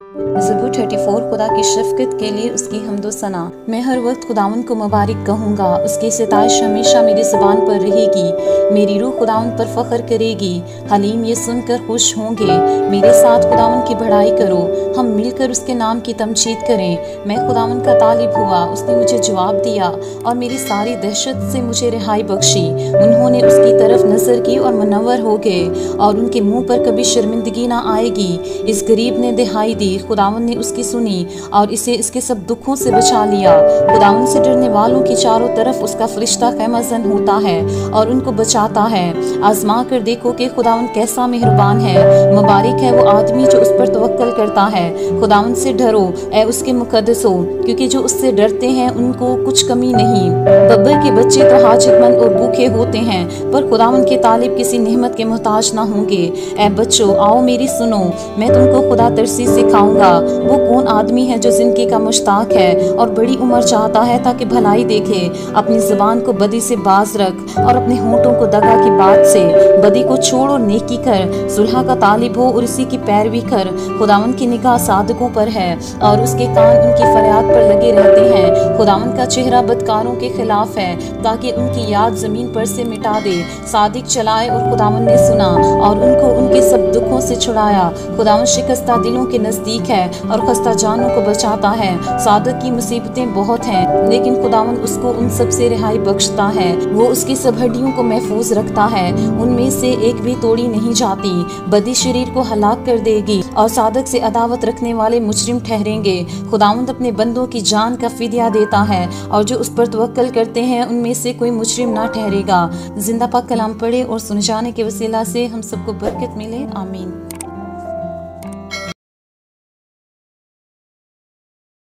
ज़बूर 34 खुदा की शफ़क़त के लिए उसकी हम्दो सना। मैं हर वक्त खुदावन को मुबारक कहूँगा, उसकी सिताइश हमेशा मेरी ज़ुबान पर रहेगी। मेरी रूह खुदावन पर फ़ख्र करेगी, हलीम ये सुनकर खुश होंगे। मेरे साथ खुदावन की बढ़ाई करो, हम मिलकर उसके नाम की तमजीद करें। मैं खुदावन का तालिब हुआ, उसने मुझे जवाब दिया और मेरी सारी दहशत से मुझे रिहाई बख्शी। उन्होंने उसकी तरफ नज़र की और मुनव्वर हो गए, और उनके मुँह पर कभी शर्मिंदगी ना आएगी। इस गरीब ने दिहाई दी, खुदावन ने उसकी सुनी और इसे इसके सब दुखों से बचा लिया। खुदावन से डरने वालों की चारों तरफ उसका फरिश्ता क़ैमज़न होता है और उनको बचाता है। आजमा कर देखो कि खुदावन कैसा मेहरबान है। मुबारक है वो आदमी जो उस पर तवक्कल करता है। खुदावन से डरो ए उसके मुकद्दसो, क्योंकि जो उससे डरते हैं उनको कुछ कमी नहीं। बब्बर के बच्चे तो हाजतमंद और भूखे होते हैं, पर खुदावन के तालिब किसी नेमत के मोहताज ना होंगे। ए बच्चों आओ मेरी सुनो, मैं तुमको खुदा तरसी सिखाऊंगा। वो कौन आदमी है जो जिंदगी का मुश्ताक है और बड़ी उम्र चाहता है ताकि भलाई देखे। अपनी ज़ुबान को बदी से बाज रख और अपने होंठों को दगा की बात से। बदी को छोड़ और नेकी कर, सुलह का तालिब हो और इसी की पैरवी कर। खुदावन की निगाह सादकों पर है और उसके कान उनकी फरियाद पर लगे रहते हैं। खुदावन का चेहरा बदकारों के खिलाफ है ताकि उनकी याद ज़मीन पर से मिटा दे। सादिक चलाए और खुदावन ने सुना और उनको उनके सब दुखों से छुड़ाया। खुदावन शिकस्ता दिलों के नज़दीक है और खस्ता जानों को बचाता है। सादक की मुसीबतें बहुत हैं, लेकिन खुदावन उसको उन सब से रिहाई बख्शता है। वो उसकी सब हड्डियों को महफूज रखता है, उनमें से एक भी तोड़ी नहीं जाती। बदी शरीर को हलाक कर देगी और सादक से अदावत रखने वाले मुजरिम ठहरेंगे। खुदावंद अपने बंदों की जान का फिदिया देता है और जो उस पर तवक्कल करते हैं उनमें से कोई मुजरिम ना ठहरेगा। जिंदा पाक कलाम पढ़े और सुन जाने के वसीला से हम सबको बरकत मिले। आमीन।